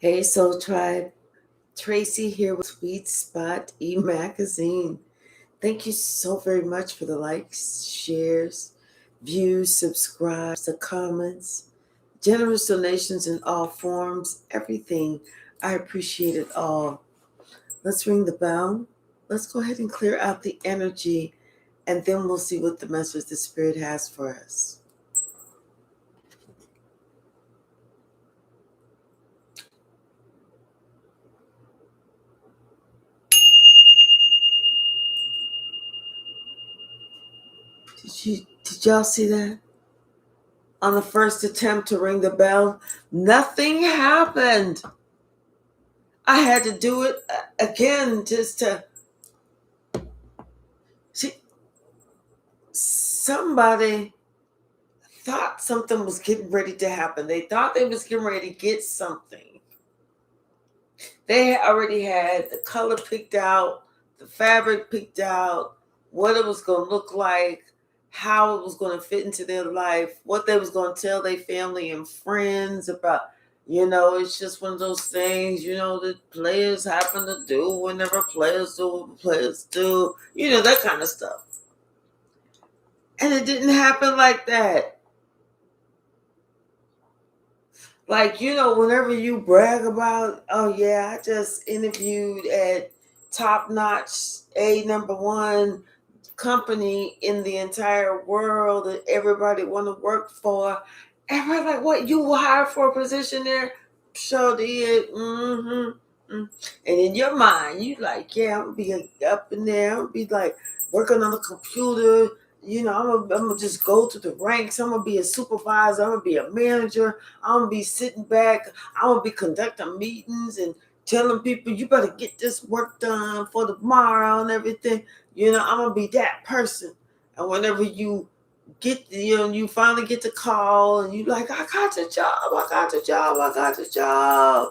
Hey, Soul Tribe. Tracy here with Sweet Spot e-magazine. Thank you so very much for the likes, shares, views, subscribes, the comments, generous donations in all forms, everything. I appreciate it all. Let's ring the bell. Let's go ahead and clear out the energy, and then we'll see what the message the Spirit has for us. Did y'all see that? On the first attempt to ring the bell, nothing happened. I had to do it again just to see. Somebody thought something was getting ready to happen. They thought they was getting ready to get something. They already had the color picked out, the fabric picked out, what it was going to look like, how it was going to fit into their life, what they was going to tell their family and friends about. It's just one of those things, that players happen to do whenever players do what players do, that kind of stuff. And it didn't happen like that. Like, whenever you brag about, oh yeah, I just interviewed at top notch, number one company in the entire world that everybody want to work for. Everybody like, what, you were hired for a position there? Sure did. And in your mind, you like, yeah, I'm gonna be up in there. I'm gonna be like working on the computer. I'm gonna just go through the ranks. I'm gonna be a supervisor. I'm gonna be a manager. I'm gonna be sitting back. I'm gonna be conducting meetings and telling people, you better get this work done for tomorrow and everything. I'm gonna be that person. And whenever you get, you finally get the call and you like, I got the job. I got the job. I got the job.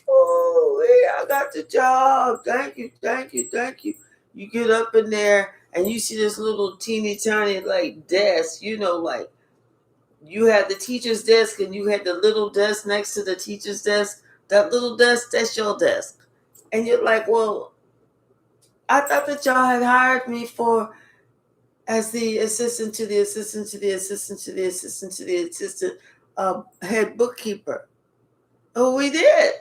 Oh, yeah, I got the job. Thank you, thank you, thank you. You get up in there and you see this little teeny tiny like desk, like you had the teacher's desk and you had the little desk next to the teacher's desk. That little desk, that's your desk. And you're like, well, I thought that y'all had hired me for as the assistant to the assistant to the assistant to the assistant to the assistant head bookkeeper. Oh, we did.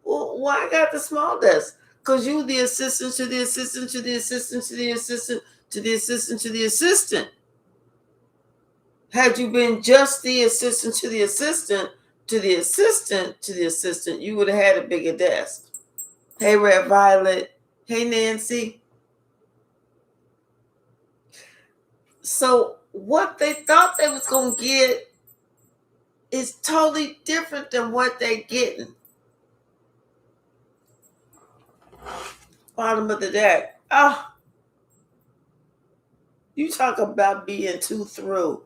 Well, why I got the small desk? Because you the assistant to the assistant to the assistant to the assistant to the assistant to the assistant. Had you been just the assistant to the assistant to the assistant to the assistant, you would have had a bigger desk. Hey, Red Violet. Hey, Nancy. So what they thought they was going to get is totally different than what they're getting. Bottom of the deck. Oh, you talk about being too through.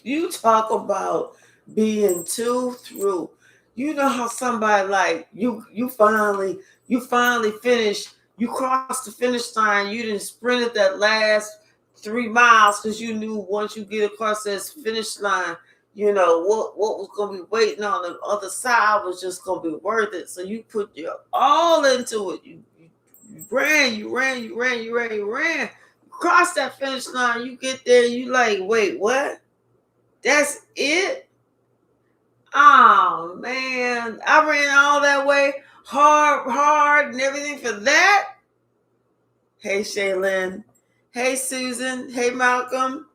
You talk about being too through. You know how somebody like you finally finished, you crossed the finish line, you didn't sprinted that last 3 miles because you knew once you get across that finish line, what was gonna be waiting on the other side was just gonna be worth it. So you put your all into it. You ran, you cross that finish line, you get there, you like, wait, what? That's it? Oh man, I ran all that way, hard, and everything for that. Hey Shaylin, hey Susan, hey Malcolm.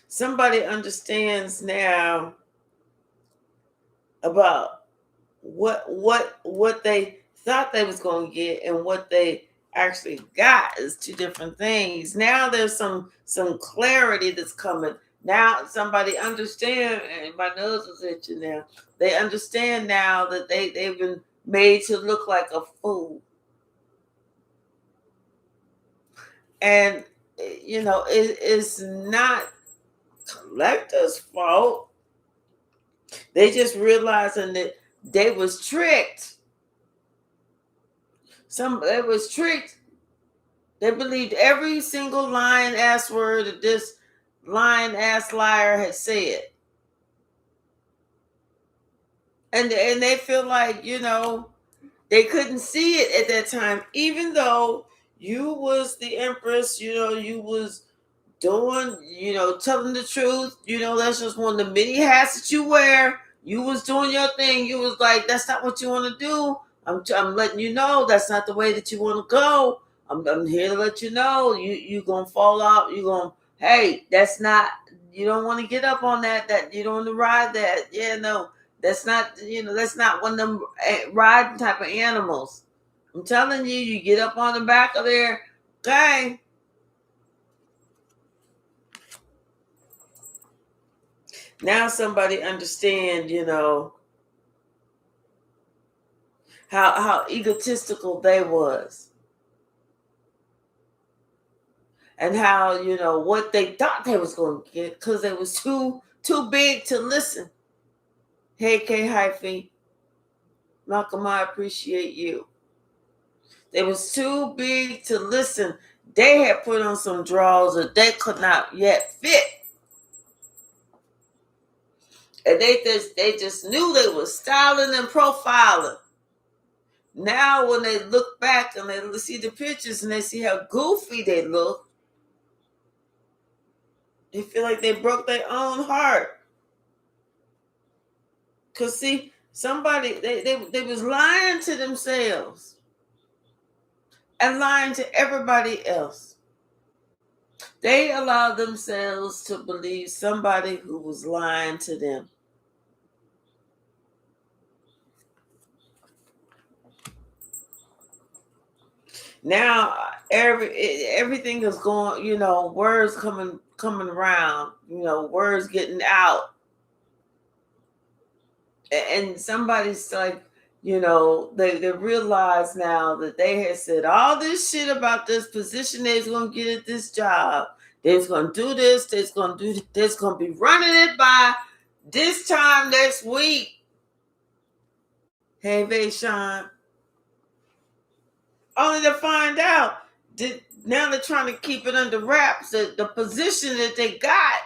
Somebody understands now about what they thought they was going to get and what they actually got is two different things. Now there's some clarity that's coming. Now somebody understand, and my nose is itching now. They understand now that they've been made to look like a fool. And it's not collector's fault. They just realizing that they was tricked. They was tricked. They believed every single line, ass word of this lying ass liar had said. And they feel like, they couldn't see it at that time, even though you was the empress, you was doing, telling the truth. That's just one of the many hats that you wear. You was doing your thing. You was like, that's not what you want to do. I'm letting you know that's not the way that you want to go. I'm here to let you know you gonna fall off. You gonna, hey, that's not, you don't want to get up on that you don't want to ride that. Yeah, no, that's not one of them riding type of animals. I'm telling you, you get up on the back of there, okay. Now somebody understand, how egotistical they was, and how, what they thought they was going to get, because they was too big to listen. Hey, K Hypsee, Malcolm, I appreciate you. They was too big to listen. They had put on some drawers that they could not yet fit, and they just knew they was styling and profiling. Now, when they look back and they see the pictures and they see how goofy they look, they feel like they broke their own heart. Cause see, somebody they was lying to themselves and lying to everybody else. They allowed themselves to believe somebody who was lying to them. Now everything is going, words coming around, words getting out. And somebody's like, they realize now that they had said all this shit about this position they was going to get at this job. They was going to do this. They was going to do this. They was going to be running it by this time next week. Hey, Vayshawn. Only to find out that now they're trying to keep it under wraps. The position that they got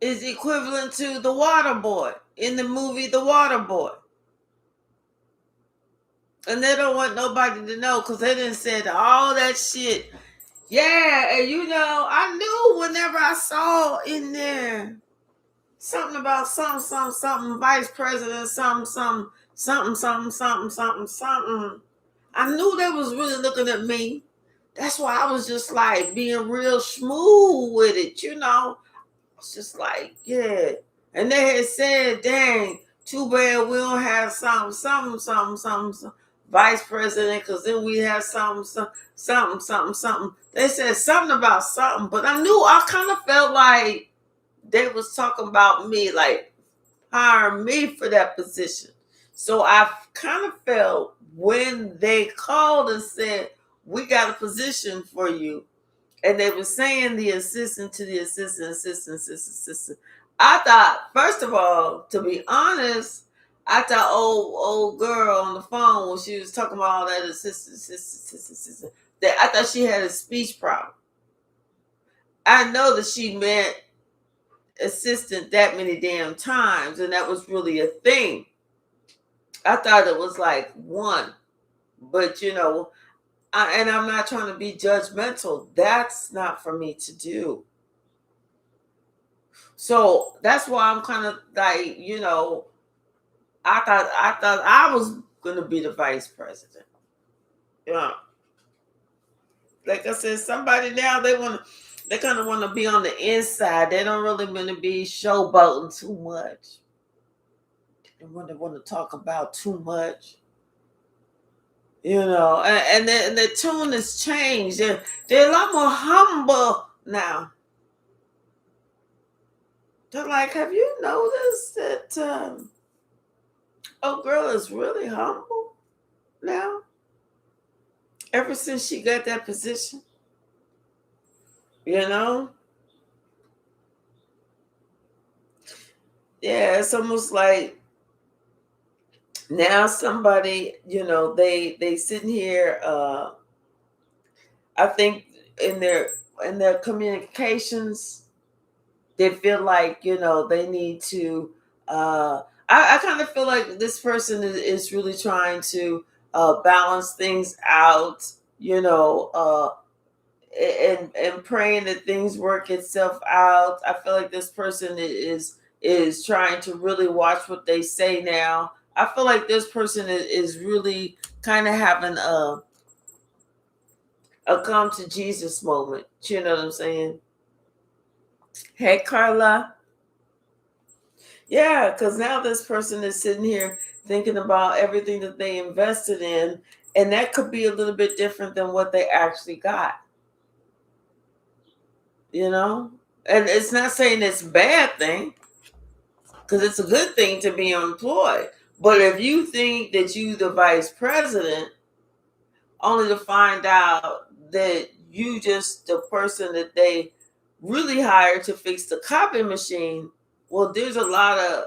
is equivalent to the water boy in the movie The Water Boy. And they don't want nobody to know because they didn't say all that shit. Yeah, and I knew whenever I saw in there something about something, vice president, something. I knew they was really looking at me. That's why I was just like being real smooth with it, It's just like, yeah. And they had said, dang, too bad we don't have something, vice president, because then we have something. They said something about something, but I kind of felt like they was talking about me, like hiring me for that position. So I kind of felt when they called and said, we got a position for you, and they were saying the assistant to the assistant. I thought, first of all, to be honest, I thought old girl on the phone when she was talking about all that assistant, that I thought she had a speech problem. I know that she meant assistant that many damn times, and that was really a thing. I thought it was like one, but and I'm not trying to be judgmental. That's not for me to do. So that's why I'm kind of like, I thought I was gonna be the vice president. Yeah. Like I said, somebody now they kind of want to be on the inside. They don't really want to be showboating too much. They want to talk about too much. And the tune has changed. They're a lot more humble now. They're like, have you noticed that girl is really humble now? Ever since she got that position, Yeah, it's almost like now somebody, they sitting here, I think in their in their communications, they feel like, they need to, I kind of feel like this person is really trying to balance things out, and praying that things work itself out. I feel like this person is trying to really watch what they say now. I feel like this person is really kind of having a come to Jesus moment. You know what I'm saying? Hey, Carla. Yeah, because now this person is sitting here thinking about everything that they invested in, and that could be a little bit different than what they actually got. And it's not saying it's a bad thing, because it's a good thing to be employed. But if you think that you the vice president, only to find out that you just the person that they really hired to fix the copy machine, well, there's a lot of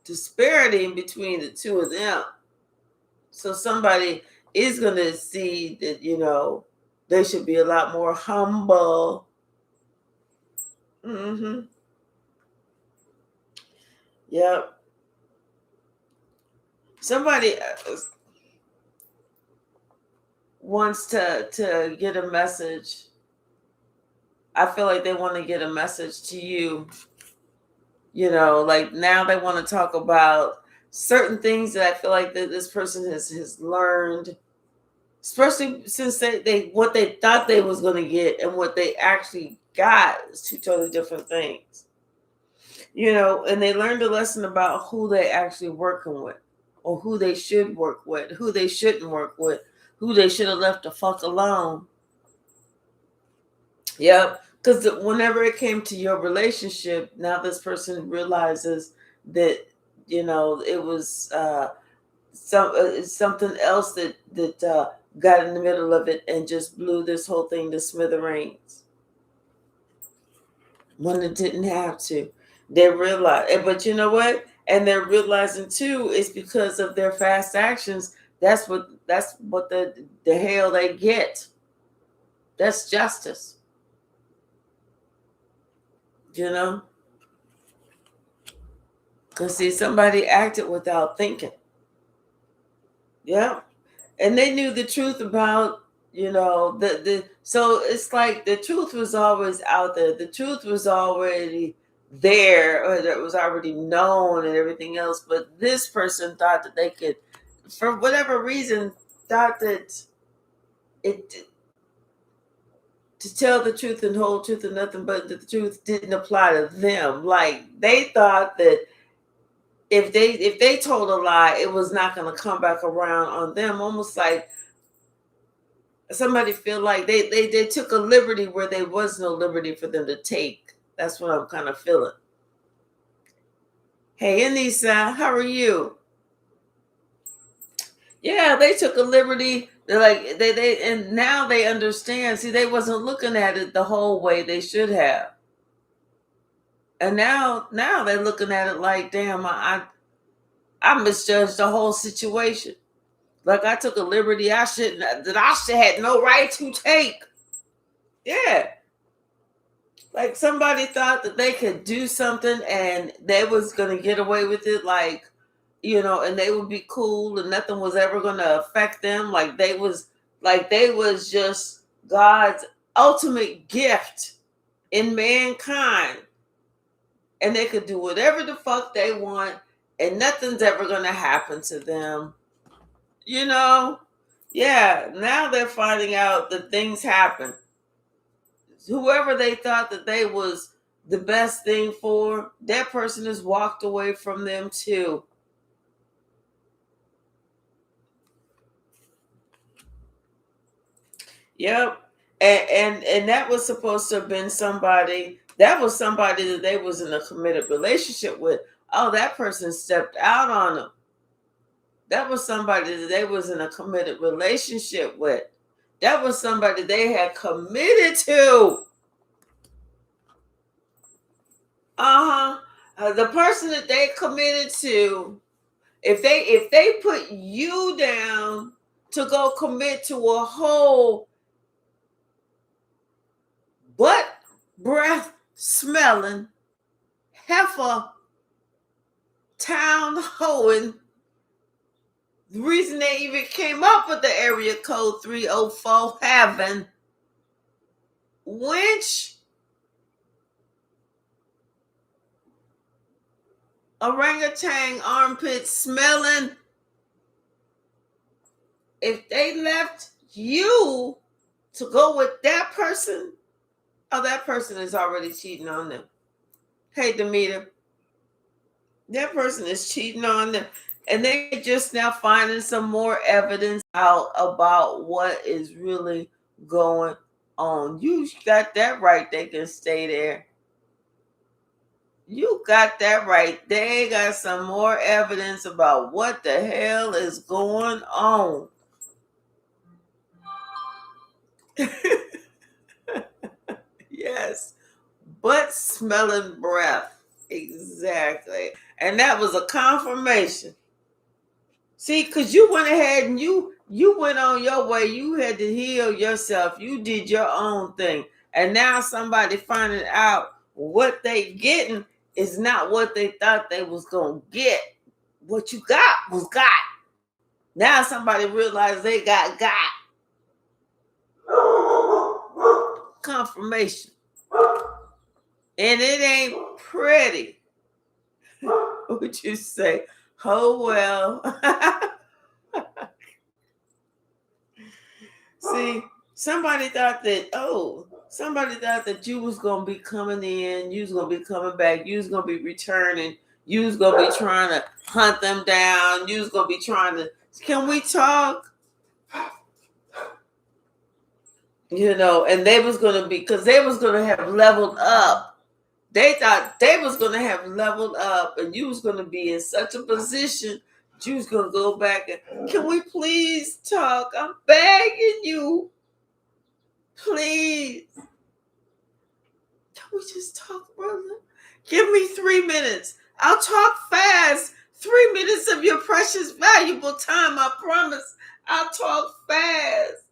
disparity in between the two of them. So somebody is going to see that, they should be a lot more humble. Mm-hmm. Yep. Somebody wants to get a message. I feel like they want to get a message to you. Like now they want to talk about certain things that I feel like that this person has learned, especially since they what they thought they was going to get and what they actually got is two totally different things. And they learned a lesson about who they actually working with, or who they should work with, who they shouldn't work with, who they should have left the fuck alone. Yep. Because whenever it came to your relationship, now this person realizes that, it was something else that got in the middle of it and just blew this whole thing to smithereens when it didn't have to. They realize, but you know what? And they're realizing too, it's because of their fast actions. That's what the hell they get. That's justice. Because see, somebody acted without thinking. Yeah. And they knew the truth about, so it's like the truth was always out there. The truth was already there, or it was already known and everything else. But this person thought that they could, for whatever reason, thought that it to tell the truth and whole truth and nothing but the truth didn't apply to them. Like they thought that if they told a lie, it was not going to come back around on them. Almost like somebody feel like they took a liberty where there was no liberty for them to take. That's what I'm kind of feeling. Hey, Anissa, how are you? Yeah, they took a liberty. They're like they and now they understand. See, they wasn't looking at it the whole way they should have. And now they're looking at it like, damn, I misjudged the whole situation. Like I took a liberty I should had no right to take. Yeah. Like somebody thought that they could do something and they was gonna get away with it, like, and they would be cool and nothing was ever gonna affect them. Like they was just God's ultimate gift in mankind. And they could do whatever the fuck they want and nothing's ever gonna happen to them. Yeah, now they're finding out that things happen. Whoever they thought that they was the best thing for, that person has walked away from them too. Yep. And that was supposed to have been somebody, that was somebody that they was in a committed relationship with. Oh, that person stepped out on them. That was somebody that they was in a committed relationship with. That was somebody they had committed to. The person that they committed to, if they put you down to go commit to a whole butt breath smelling, heifer town hoeing. The reason they even came up with the area code 304 having winch orangutan armpit smelling. If they left you to go with that person, oh, that person is already cheating on them. Hey, Demeter, that person is cheating on them. And they just now finding some more evidence out about what is really going on. You got that right. They can stay there. You got that right. They got some more evidence about what the hell is going on. Yes. Butt smelling breath. Exactly. And that was a confirmation. See, because you went ahead and you went on your way. You had to heal yourself. You did your own thing. And now somebody finding out what they getting is not what they thought they was going to get. What you got was got. Now somebody realized they got. Confirmation. And it ain't pretty. What would you say? Oh, well. See, somebody thought that you was going to be coming in, you was going to be coming back, you was going to be returning, you was going to be trying to hunt them down, you was going to be trying to, can we talk? You know, and they was going to be, because they was going to have leveled up. They thought they was going to have leveled up, and you was going to be in such a position that you was going to go back and, can we please talk? I'm begging you. Please. Can we just talk, brother? Give me 3 minutes. I'll talk fast. 3 minutes of your precious, valuable time. I promise. I'll talk fast.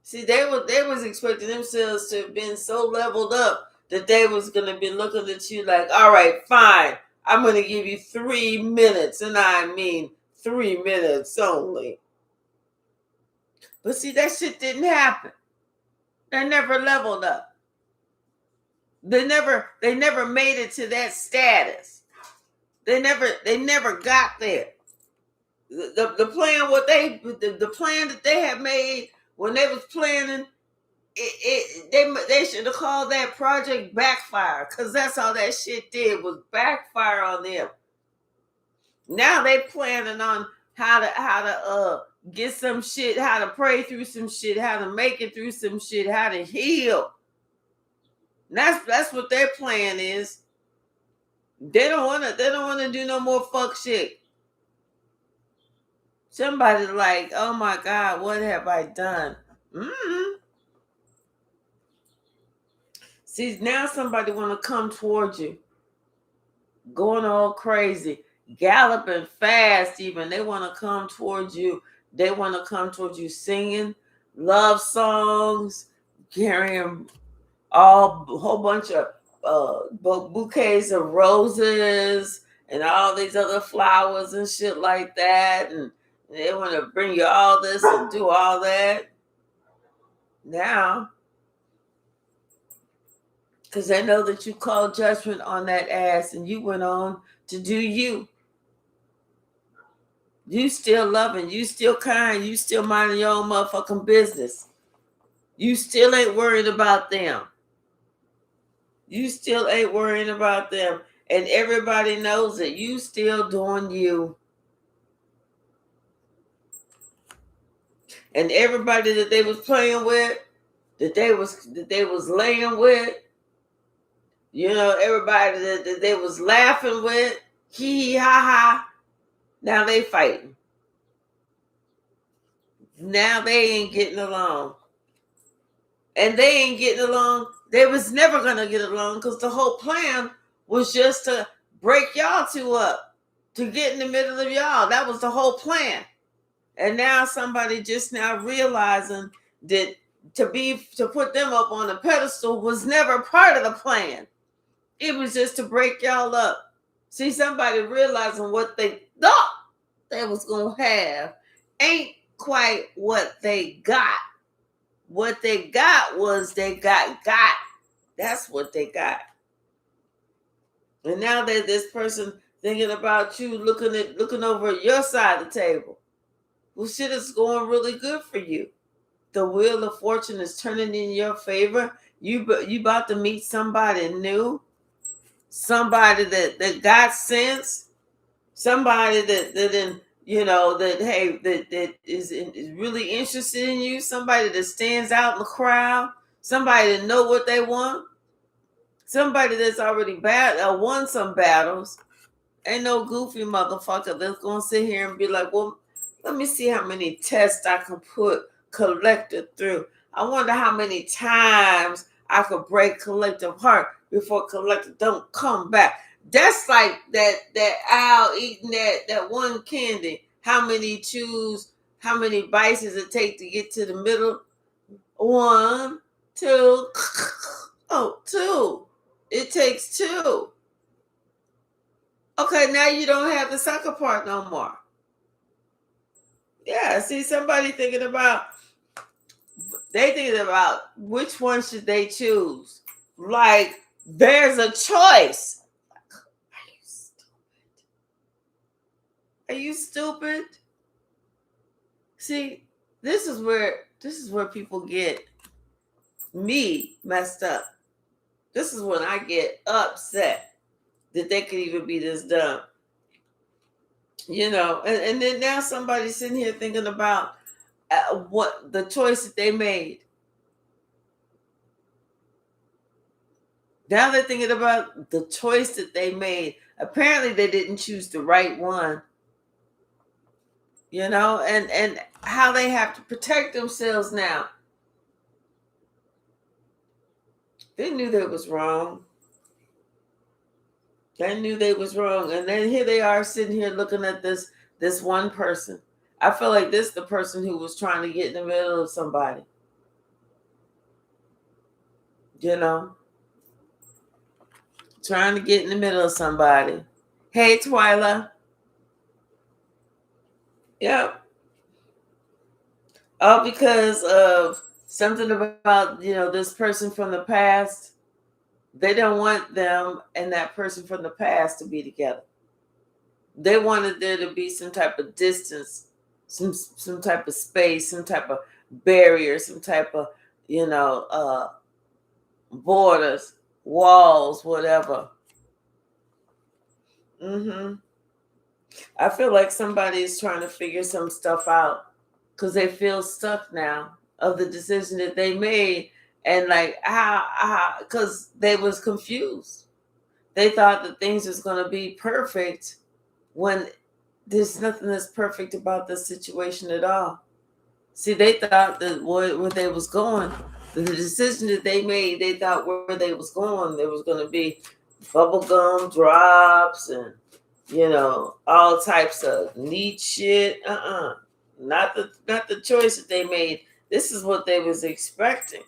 See, they was expecting themselves to have been so leveled up that they was going to be looking at you like, all right, fine. I'm going to give you 3 minutes. And I mean 3 minutes only. But see, that shit didn't happen. They never leveled up. They never made it to that status. They never got there. The plan the plan that they had made when they was planning they should have called that project Backfire, because that's all that shit did was backfire on them. Now they planning on how to get some shit, how to pray through some shit, how to make it through some shit, how to heal. That's what their plan is. They don't want to do no more fuck shit. Somebody like, oh my God, what have I done? See, now somebody want to come towards you, going all crazy, galloping fast even. They want to come towards you. They want to come towards you singing love songs, carrying a whole bunch of bouquets of roses and all these other flowers and shit like that. And they want to bring you all this and do all that. Now, because they know that you called judgment on that ass and you went on to do you. You still loving, you still kind, you still minding your own motherfucking business. You still ain't worried about them. You still ain't worrying about them. And everybody knows it. You still doing you. And everybody that they was playing with, that they was laying with, you know, everybody that they was laughing with, hee ha ha, now they fighting. Now they ain't getting along. And they ain't getting along. They was never going to get along, because the whole plan was just to break y'all two up, to get in the middle of y'all. That was the whole plan. And now somebody just now realizing that to put them up on a pedestal was never part of the plan. It was just to break y'all up. See, somebody realizing what they thought they was gonna have ain't quite what they got. What they got was they got. That's what they got. And now that this person thinking about you, looking over at your side of the table. Well, shit is going really good for you. The wheel of fortune is turning in your favor. You about to meet somebody new, somebody that got sense, somebody that is really interested in you, somebody that stands out in the crowd, somebody that know what they want, somebody that's already won some battles. Ain't no goofy motherfucker that's gonna sit here and be like, well, let me see how many tests I can put Collector through. I wonder how many times I could break Collective heart before Collector don't come back. That's like that owl eating that one candy. How many bites does it take to get to the middle? 1, 2. Oh, 2. It takes 2. Okay, now you don't have the sucker part no more. Yeah, see, somebody thinking about which one should they choose. Like, there's a choice. Are you stupid? See, this is where people get me messed up. This is when I get upset that they could even be this dumb. And then now somebody's sitting here thinking about what the choice that they made. Now they're thinking about the choice that they made. Apparently they didn't choose the right one. And how they have to protect themselves now. They knew they was wrong. They knew they was wrong. And then here they are sitting here looking at this one person. I feel like this is the person who was trying to get in the middle of somebody. Trying to get in the middle of somebody. Hey, Twyla. Yep. All because of something about, this person from the past. They don't want them and that person from the past to be together. They wanted there to be some type of distance, some type of space, some type of barrier, some type of, borders, walls, whatever. I feel like somebody is trying to figure some stuff out because they feel stuck now of the decision that they made, and like how because they was confused. They thought that things was going to be perfect when there's nothing that's perfect about this situation at all. See, they thought that where they was going, the decision that they made, they thought where they was going, there was going to be bubblegum drops and, all types of neat shit. Not the choice that they made. This is what they was expecting.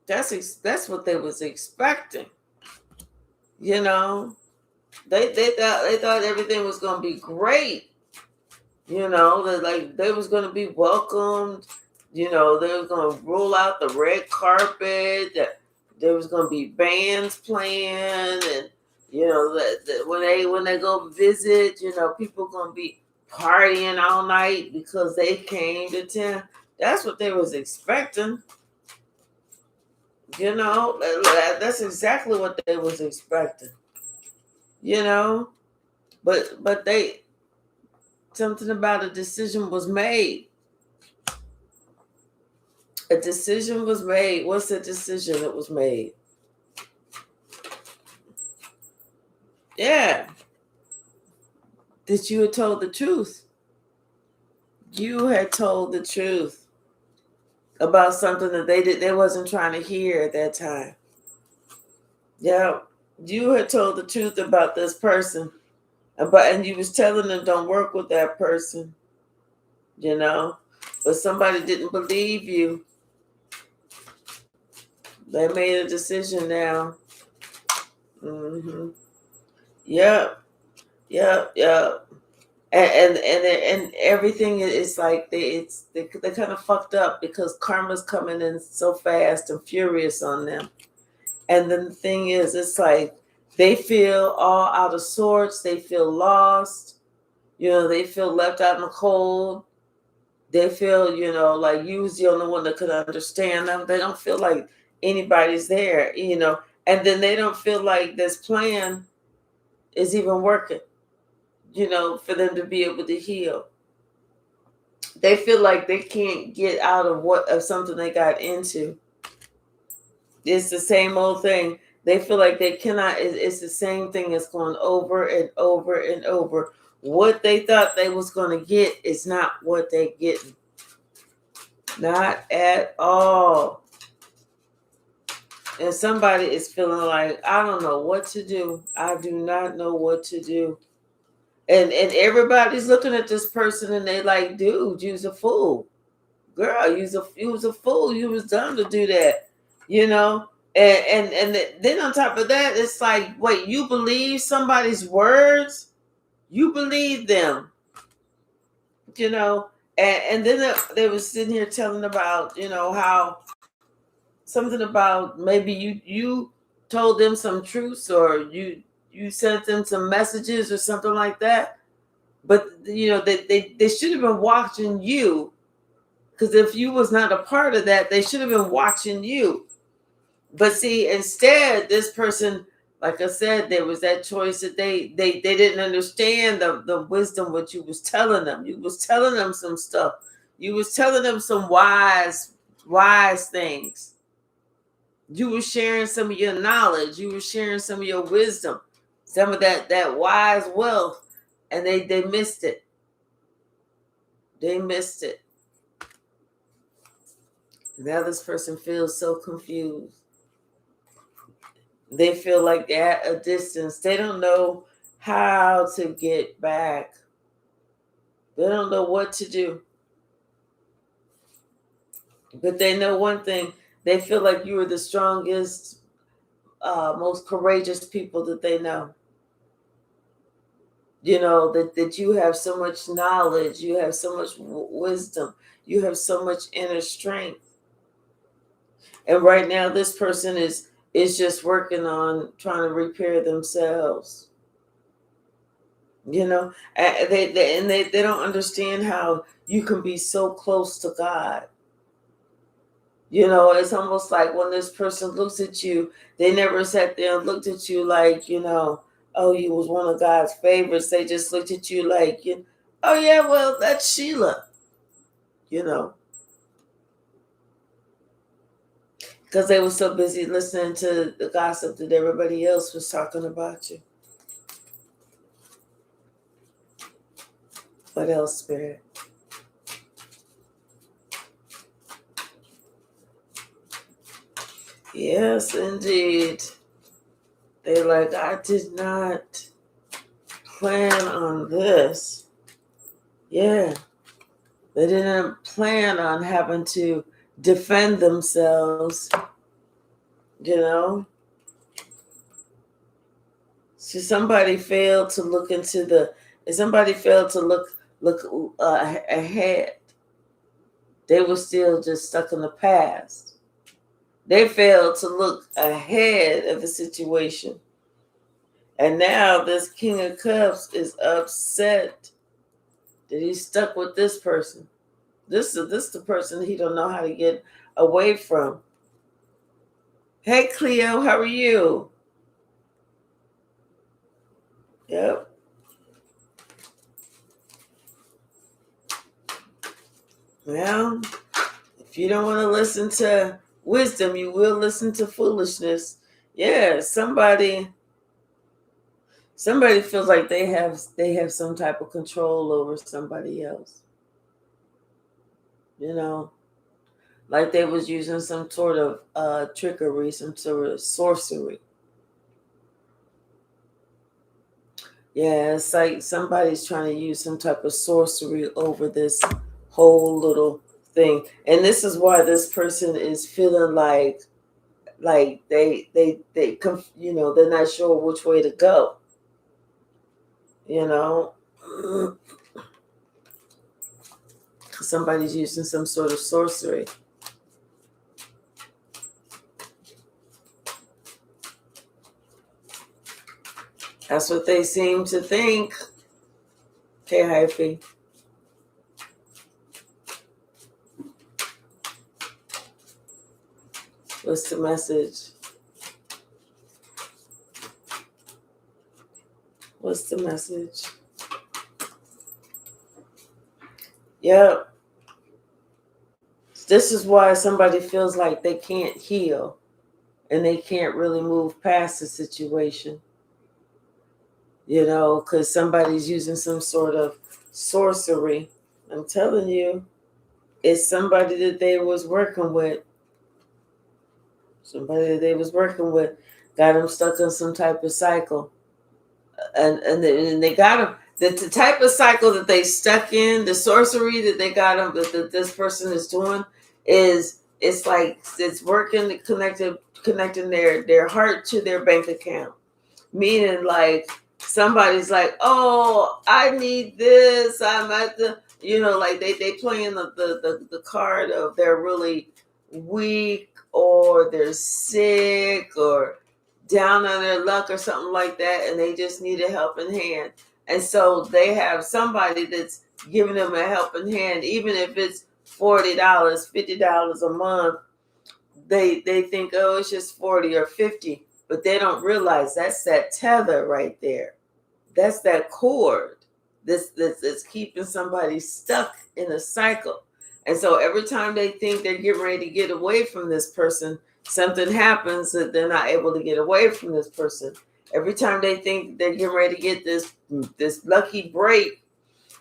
That's what they was expecting. They thought everything was going to be great. That like they was going to be welcomed. They was going to roll out the red carpet. That there was going to be bands playing, and that when they go visit, people going to be partying all night because they came to town. That's what they was expecting. That's exactly what they was expecting. But they something about a decision was made. A decision was made. What's the decision that was made? Yeah. That you had told the truth. You had told the truth about something that they wasn't trying to hear at that time. Yeah. You had told the truth about this person. And you was telling them don't work with that person. But somebody didn't believe you. They made a decision now. Mm-hmm. Yep. Yep. Yep. And everything is like they kind of fucked up because karma's coming in so fast and furious on them. And then the thing is, it's like they feel all out of sorts. They feel lost. They feel left out in the cold. They feel, like you was the only one that could understand them. They don't feel like anybody's there. And then they don't feel like this plan is even working, for them to be able to heal. They feel like they can't get out of something they got into. It's the same old thing. They feel like they cannot. It's the same thing that's going over and over and over. What they thought they was going to get is not what they getting. Not at all. And somebody is feeling like, I don't know what to do. I do not know what to do. And everybody's looking at this person and they like, dude, you's a fool. Girl, you was a fool. You was dumb to do that. And then on top of that, it's like, wait, you believe somebody's words? You believe them. And then they were sitting here telling about, how something about maybe you told them some truths or you sent them some messages or something like that. But they should have been watching you, because if you was not a part of that, they should have been watching you. But see, instead, this person, like I said, there was that choice that they didn't understand the wisdom what you was telling them. You was telling them some stuff. You was telling them some wise things. You were sharing some of your knowledge. You were sharing some of your wisdom, some of that wise wealth, and they missed it. They missed it. Now this person feels so confused. They feel like they're at a distance. They don't know how to get back. They don't know what to do. But they know one thing. They feel like you are the strongest, most courageous people that they know. That you have so much knowledge. You have so much wisdom. You have so much inner strength. And right now, this person is just working on trying to repair themselves. They don't understand how you can be so close to God. It's almost like when this person looks at you, they never sat there and looked at you like, oh, you was one of God's favorites. They just looked at you like, oh yeah, well, that's Sheila. Because they were so busy listening to the gossip that everybody else was talking about you. What else, Spirit? Yes, indeed. They're like, I did not plan on this. Yeah. They didn't plan on having to defend themselves. So somebody failed to look ahead. They were still just stuck in the past. They failed to look ahead of the situation. And now this King of Cups is upset that he's stuck with this person. This is the person he don't know how to get away from. Hey, Cleo, how are you? Yep. Well, if you don't want to listen to wisdom, you will listen to foolishness. Yeah, somebody feels like they have some type of control over somebody else. Like they was using some sort of trickery, some sort of sorcery. Yeah, it's like somebody's trying to use some type of sorcery over this whole little thing. And this is why this person is feeling like like they're not sure which way to go. Somebody's using some sort of sorcery. That's what they seem to think. Okay, Hypsee. What's the message? What's the message? Yep. This is why somebody feels like they can't heal and they can't really move past the situation. Because somebody's using some sort of sorcery. I'm telling you, it's somebody that they was working with. Somebody that they was working with got them stuck in some type of cycle. And they got them. The type of cycle that they stuck in, the sorcery that they got them, that this person is doing, it's like it's working, connecting their heart to their bank account. Meaning, like, somebody's like, oh, I need this. I'm at the, like they playing the card of they're really weak or they're sick or down on their luck or something like that, and they just need a helping hand. And so they have somebody that's giving them a helping hand, even if it's $40, $50 a month. They think, oh, it's just 40 or 50, but they don't realize that's that tether right there. That's that cord that's keeping somebody stuck in a cycle. And so every time they think they're getting ready to get away from this person, something happens that they're not able to get away from this person. Every time they think they're getting ready to get this lucky break,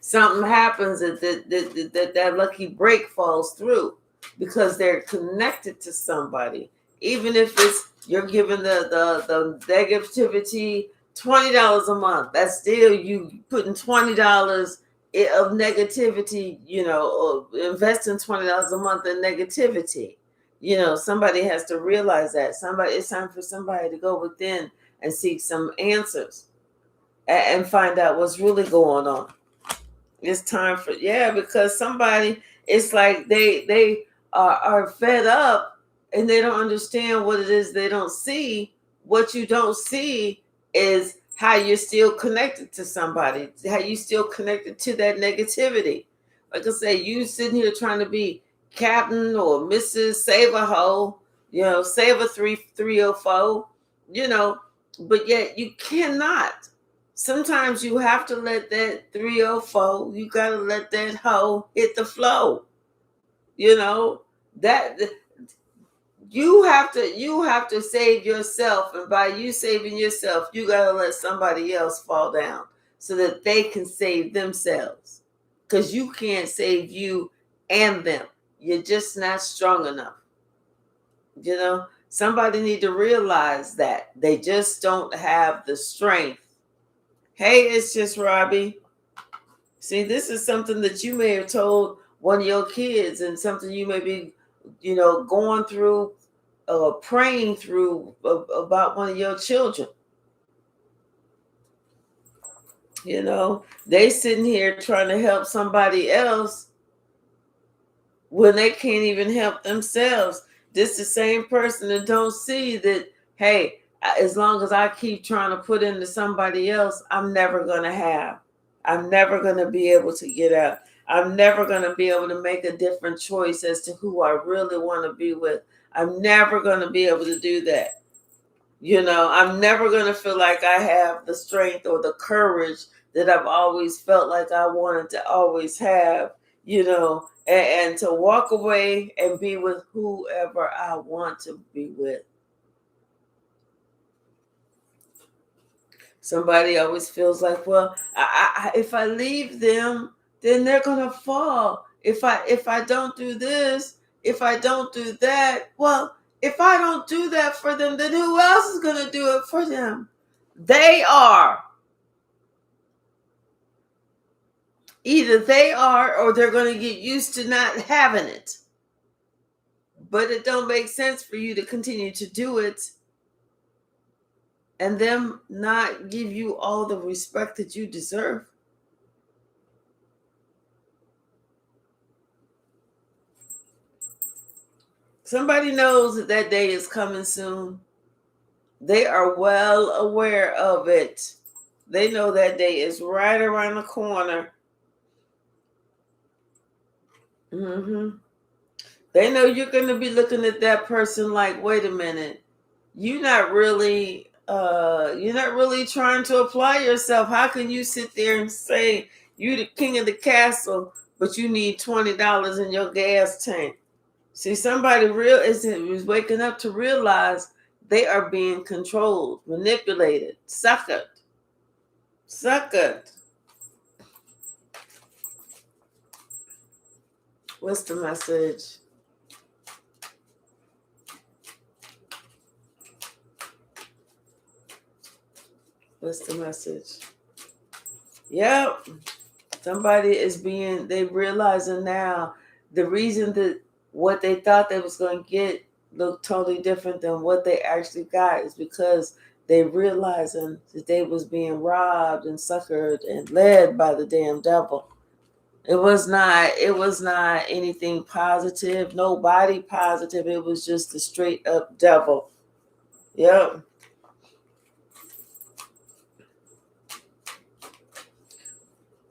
something happens that lucky break falls through because they're connected to somebody. Even if it's you're giving the negativity $20 a month, that's still you putting $20 of negativity, or investing $20 a month in negativity. Somebody has to realize that it's time for somebody to go within and seek some answers and find out what's really going on. It's time for, because somebody, it's like they are fed up and they don't understand what it is they don't see. What you don't see is how you're still connected to somebody, how you still connected to that negativity. Like I say, you sitting here trying to be Captain or Mrs. Save a Hoe, save a 304, but yet you cannot. Sometimes you have to let that 304, you got to let that hoe hit the flow. That you have to save yourself, and by you saving yourself, you got to let somebody else fall down so that they can save themselves, because you can't save you and them. You're just not strong enough. Somebody need to realize that they just don't have the strength. Hey, it's just Robbie. See, this is something that you may have told one of your kids, and something you may be, going through, praying through about one of your children. They sitting here trying to help somebody else when they can't even help themselves. This the same person that don't see that, hey, as long as I keep trying to put into somebody else, I'm never going to be able to get out. I'm never going to be able to make a different choice as to who I really want to be with. I'm never going to be able to do that. I'm never going to feel like I have the strength or the courage that I've always felt like I wanted to always have, and to walk away and be with whoever I want to be with. Somebody always feels like, well, if I leave them, then they're gonna fall. If I don't do this, if I don't do that, well, if I don't do that for them, then who else is gonna do it for them? They are. Either they are, or they're gonna get used to not having it. but it don't make sense for you to continue to do it and them not give you all the respect that you deserve. Somebody knows that that day is coming soon. They are well aware of it. They know that day is right around the corner. They know you're going to be looking at that person like, wait a minute, you're not really trying to apply yourself. How can you sit there and say you the king of the castle, but you need $20 in your gas tank? See, somebody real is waking up to realize they are being controlled, manipulated, suckered. What's the message? What's the message? Yep. Somebody is they realizing now the reason that what they thought they was going to get looked totally different than what they actually got is because they realizing that they was being robbed and suckered and led by the damn devil. It was not anything positive, nobody positive. It was just the straight up devil. Yep.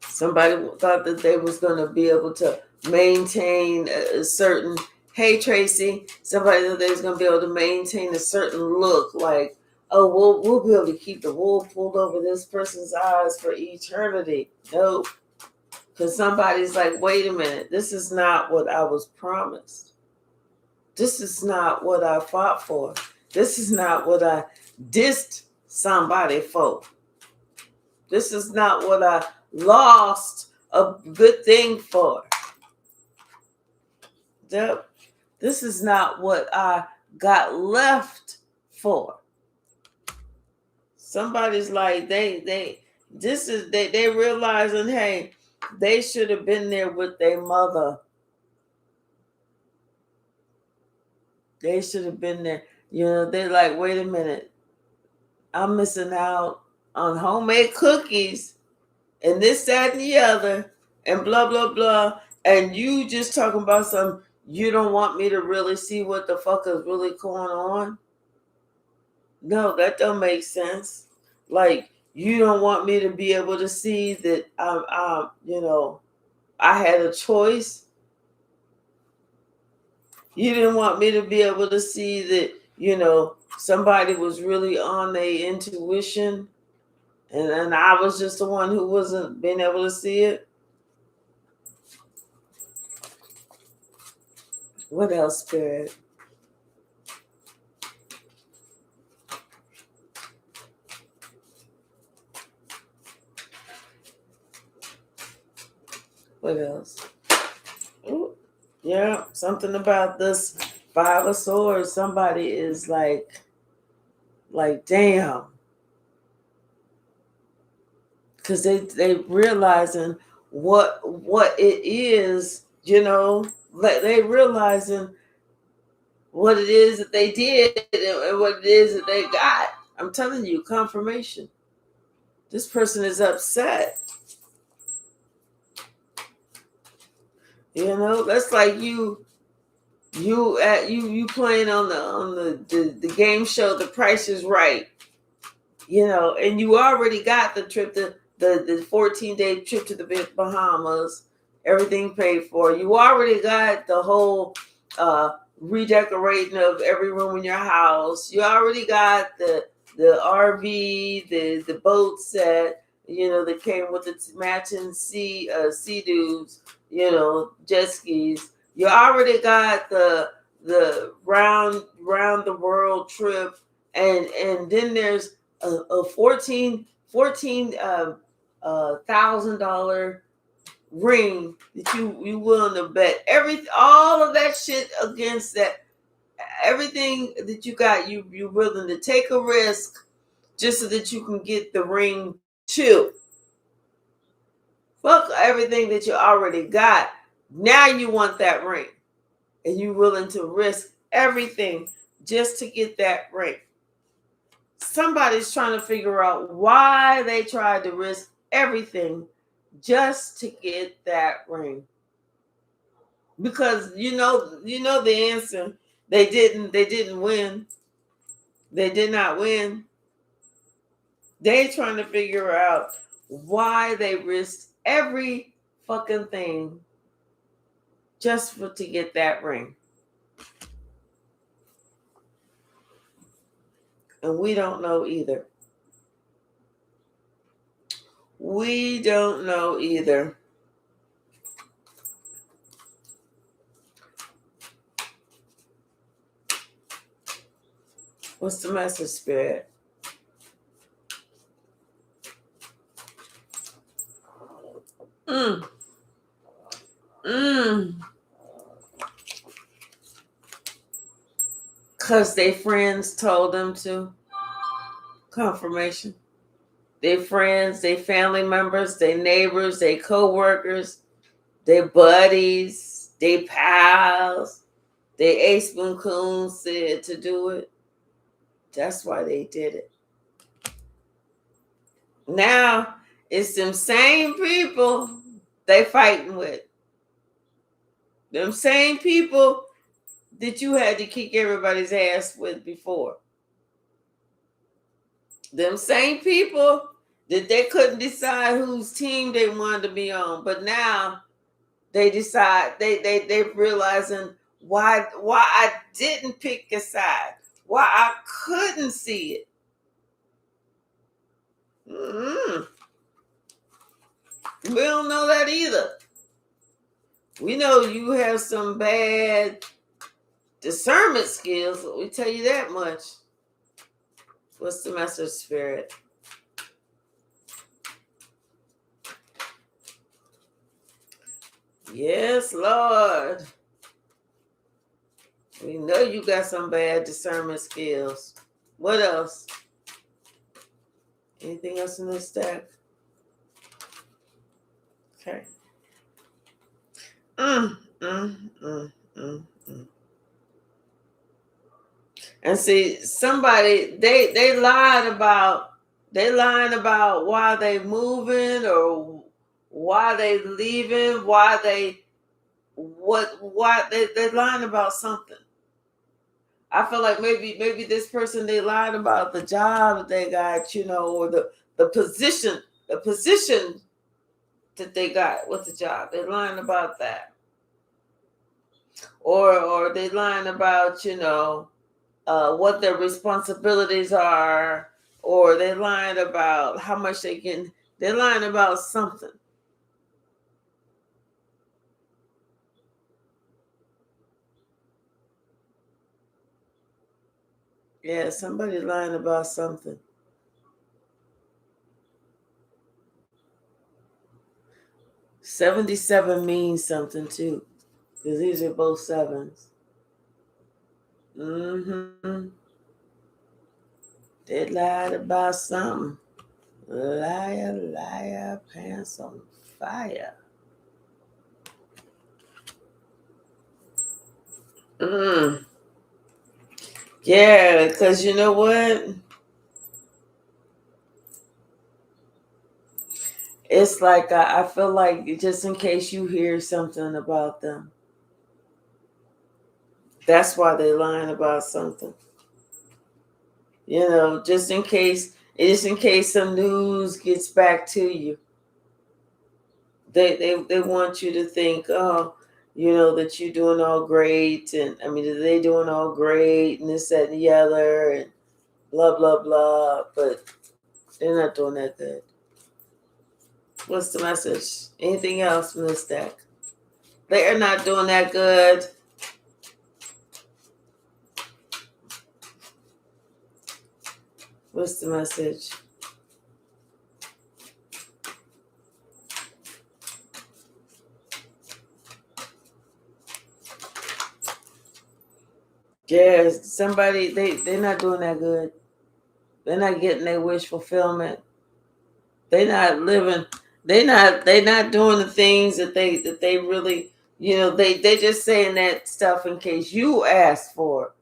Somebody thought that they was going to be able to maintain a certain, hey Tracy, somebody thought they was going to be able to maintain a certain look, like, oh, we'll be able to keep the wool pulled over this person's eyes for eternity. No, because somebody's like, wait a minute, this is not what I was promised. This is not what I fought for. This is not what I dissed somebody for. This is not what I lost a good thing for. Yep. This is not what I got left for. Somebody's like, they realizing, hey, they should have been there with their mother. They should have been there. They're like, wait a minute, I'm missing out on homemade cookies and this, that, and the other, and blah, blah, blah. And you just talking about some, you don't want me to really see what the fuck is really going on? No, that don't make sense. Like, you don't want me to be able to see that I had a choice. You didn't want me to be able to see that, somebody was really on their intuition. And I was just the one who wasn't being able to see it. What else, Spirit? What else? Ooh, yeah, something about this Five of Swords. Somebody is like, damn. Because they realizing what it is, they realizing what it is that they did and what it is that they got. I'm telling you, confirmation. This person is upset. That's like you playing on the game show The Price is Right. And you already got the trip to the 14-day trip to the Bahamas, everything paid for. You already got the whole redecorating of every room in your house. You already got the RV, the boat set, that came with the matching sea dudes, jet skis. You already got the round the world trip, and then there's a $14,000 ring that you willing to bet all of that shit against that. Everything that you got, you willing to take a risk just so that you can get the ring too. Fuck everything that you already got. Now you want that ring. and you're willing to risk everything just to get that ring. Somebody's trying to figure out why they tried to risk everything just to get that ring. Because you know the answer. They didn't win. They did not win. They trying to figure out why they risked every fucking thing just to get that ring. And we don't know either. We don't know either. What's the message, Spirit? Because their friends told them to. Confirmation. Their friends, their family members, their neighbors, their co-workers, their buddies, their pals, their ace boon coons said to do it. That's why they did it. Now, it's them same people they fighting with. Them same people that you had to kick everybody's ass with before. Them same people that they couldn't decide whose team they wanted to be on. But now they decide, they realizing why I didn't pick a side. Why I couldn't see it. We don't know that either. We know you have some bad discernment skills. We tell you that much. What's the message, Spirit? Yes, Lord. We know you got some bad discernment skills. What else? Anything else in this stack? Okay. And see, somebody they lied about why they moving or why they leaving, why they lying about something. I feel like maybe this person, they lied about the job they got, or the position that they got with the job. They're lying about that. Or they lying about, what their responsibilities are, or they're lying about how much they're lying about something. Yeah, somebody's lying about something. $77 means something too, because these are both sevens. They lied about something. Liar, liar, pants on fire. Yeah, because you know what? It's like I feel like just in case you hear something about them, that's why they're lying about something. Just in case some news gets back to you. They want you to think, that you're doing all great, and they doing all great, and this, that, and the other, and blah blah blah. But they're not doing that good. What's the message? Anything else from this deck? They are not doing that good. What's the message? Yeah, somebody, they're not doing that good. They're not getting their wish fulfillment. They're not living. They're not doing the things that they really You know, they just saying that stuff in case you ask for it.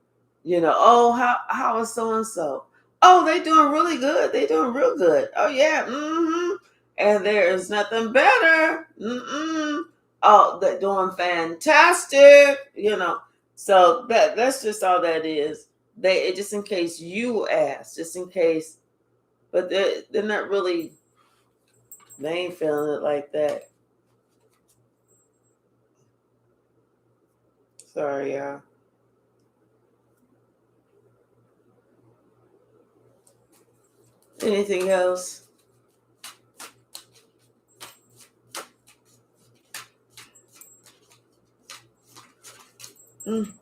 You know, oh, how is so and so? Oh, they doing really good. They doing real good. Oh yeah, mm-hmm. And there is nothing better. Mm-mm. Oh, they're doing fantastic. You know, so that's just all that is. They just in case you ask, just in case, but they're not really. They ain't feeling it like that. Sorry, y'all. Anything else? Mm.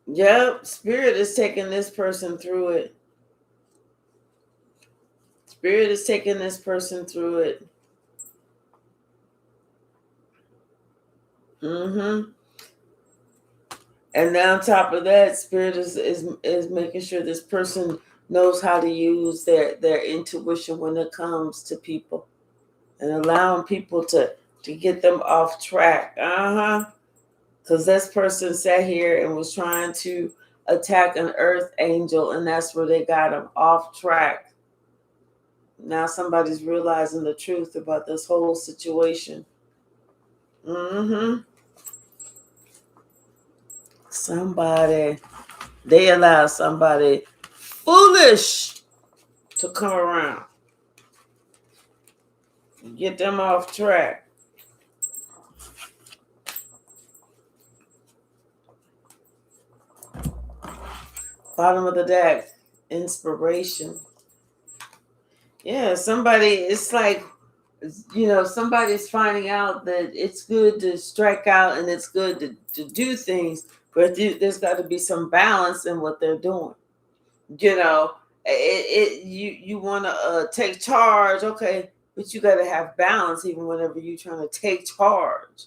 Yep, spirit is taking this person through it. Spirit is taking this person through it. Mm-hmm. And now on top of that, spirit is making sure this person knows how to use their intuition when it comes to people and allowing people to get them off track. Uh-huh. Because this person sat here and was trying to attack an earth angel, and that's where they got him off track. Now somebody's realizing the truth about this whole situation. Mm-hmm. Somebody, they allow somebody foolish to come around, get them off track. Bottom of the deck, inspiration. Yeah, somebody, it's like, you know, somebody's finding out that it's good to strike out and it's good to do things, but there's got to be some balance in what they're doing. You know, you want to take charge, okay, but you got to have balance even whenever you're trying to take charge.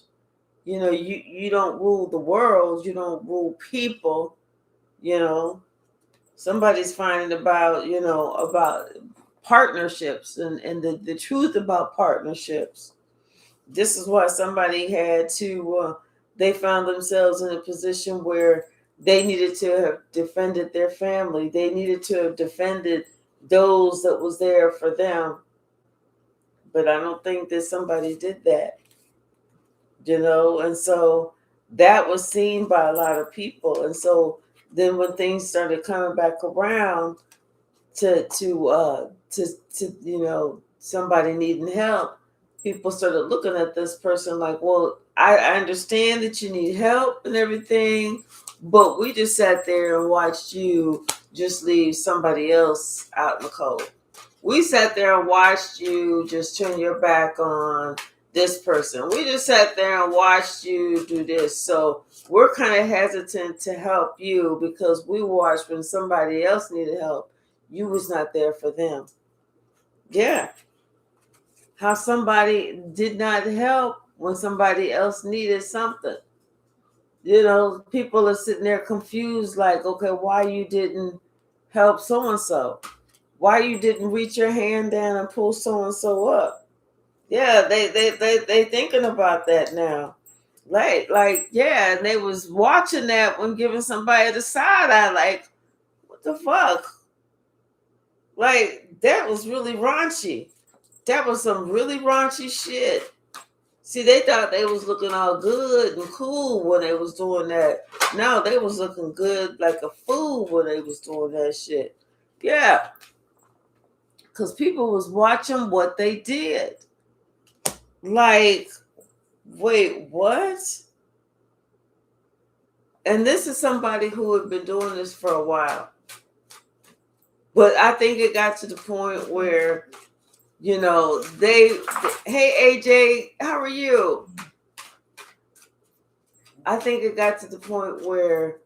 You know, you don't rule the world, you don't rule people. You know, somebody's finding about, you know, about partnerships and the truth about partnerships. This is why somebody had to they found themselves in a position where they needed to have defended their family, they needed to have defended those that was there for them, but I don't think that somebody did that, you know. And so that was seen by a lot of people, and so then when things started coming back around to you know, somebody needing help, people started looking at this person like, well, I understand that you need help and everything, but we just sat there and watched you just leave somebody else out in the cold. We sat there and watched you just turn your back on this person. We just sat there and watched you do this. So we're kind of hesitant to help you because we watched when somebody else needed help. You was not there for them. Yeah. How somebody did not help when somebody else needed something. You know, people are sitting there confused, like, okay, why you didn't help so and so? Why you didn't reach your hand down and pull so and so up? Yeah, they thinking about that now. Like, yeah, and they was watching that when giving somebody the side eye, like, what the fuck? Like, that was really raunchy. That was some really raunchy shit. See, they thought they was looking all good and cool when they was doing that. No, they was looking good like a fool when they was doing that shit. Yeah, because people was watching what they did. Like, wait, what? And this is somebody who had been doing this for a while. But I think it got to the point where, you know, hey, AJ, how are you? I think it got to the point where,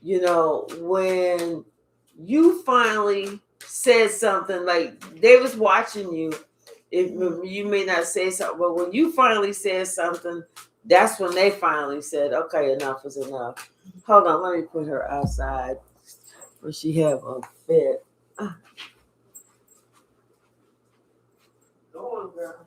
you know, when you finally said something, like they was watching you, if you may not say something, but when you finally said something, that's when they finally said, okay, enough is enough. Hold on, let me put her outside where she have a fit. Go on, girl.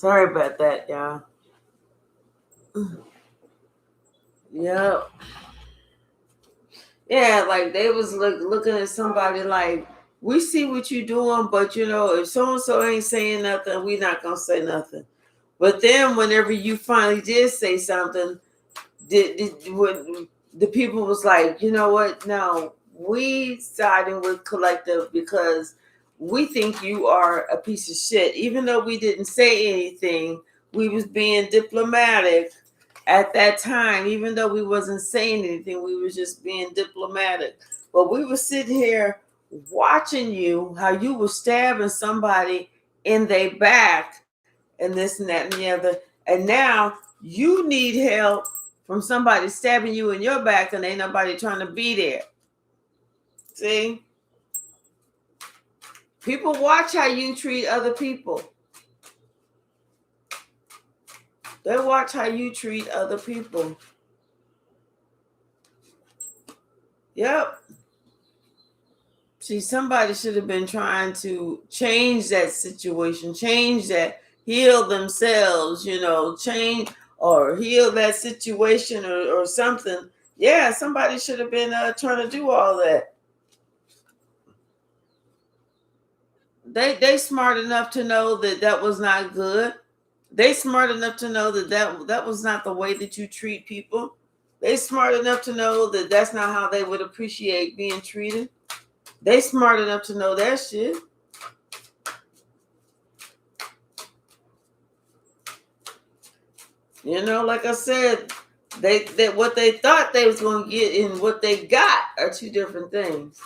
Sorry about that, y'all. Yep. Yeah, like they was looking at somebody like, we see what you doing, but if so and so ain't saying nothing, we not gonna say nothing. But then whenever you finally did say something, when the people was like, you know what? No, we siding with collective because we think you are a piece of shit. Even though we didn't say anything, we was being diplomatic at that time. Even though we wasn't saying anything, we was just being diplomatic. But we were sitting here watching you, how you were stabbing somebody in their back and this and that and the other. And now you need help from somebody stabbing you in your back and ain't nobody trying to be there. See? People watch how you treat other people. They watch how you treat other people. Yep. See, somebody should have been trying to change that situation, change that, heal themselves, change or heal that situation or something. Yeah, somebody should have been trying to do all that. They smart enough to know that that was not good. They smart enough to know that was not the way that you treat people. They smart enough to know that that's not how they would appreciate being treated. They smart enough to know that shit. Like I said, they what they thought they was gonna get and what they got are two different things.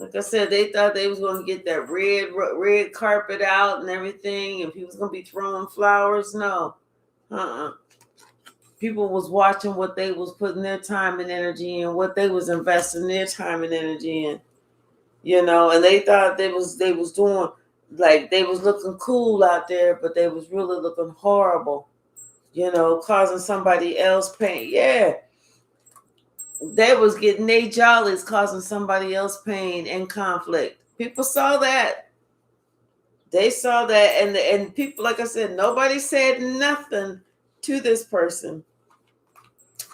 Like I said, they thought they was gonna get that red carpet out and everything, and people was gonna be throwing flowers. No, people was watching what they was putting their time and energy in, what they was investing their time and energy in. And they thought they was doing, like, they was looking cool out there, but they was really looking horrible. Causing somebody else pain. Yeah, they was getting they jollies, causing somebody else pain and conflict. People saw that. They saw that, and people, like I said, nobody said nothing to this person.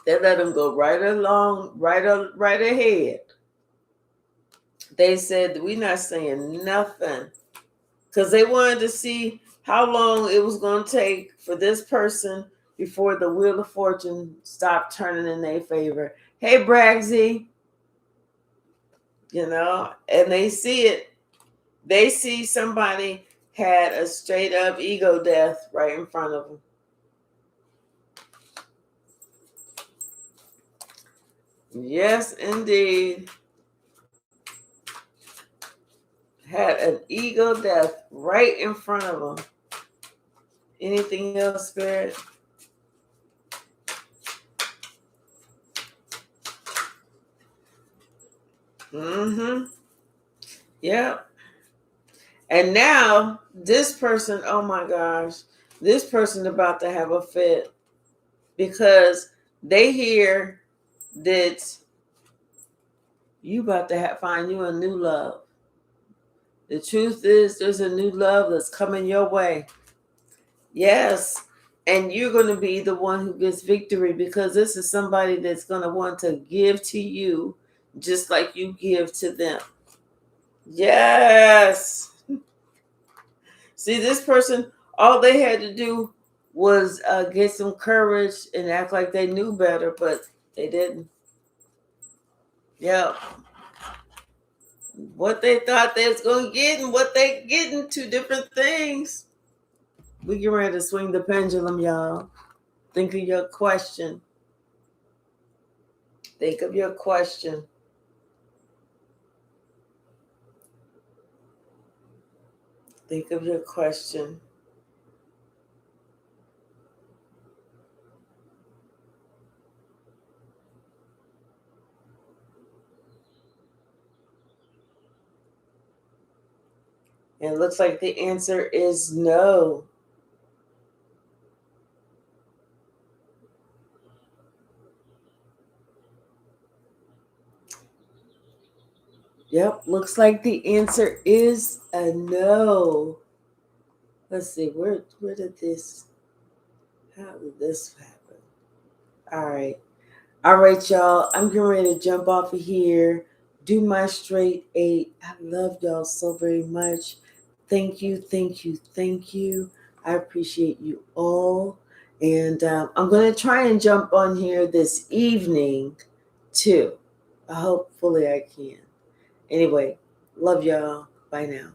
They let him go right along, right ahead. They said, we're not saying nothing, because they wanted to see how long it was going to take for this person before the wheel of fortune stopped turning in their favor. Hey, Bragsy, and they see it. They see somebody had a straight up ego death right in front of them. Yes, indeed. Had an ego death right in front of them. Anything else, Spirit? Mm-hmm. Yep. And now this person, oh my gosh, this person about to have a fit because they hear that you about to find you a new love. The truth is, there's a new love that's coming your way. Yes. And you're going to be the one who gets victory because this is somebody that's going to want to give to you just like you give to them. Yes. See, this person, all they had to do was get some courage and act like they knew better, but they didn't. Yeah. What they thought they was going to get and what they getting, two different things. We get ready to swing the pendulum, y'all. Think of your question. Think of your question. Think of your question. And it looks like the answer is no. Yep, looks like the answer is a no. Let's see, where did this, how did this happen? All right, y'all. I'm getting ready to jump off of here. Do my straight 8. I love y'all so very much. Thank you, thank you, thank you. I appreciate you all. And I'm going to try and jump on here this evening too. Hopefully I can. Anyway, love y'all. Bye now.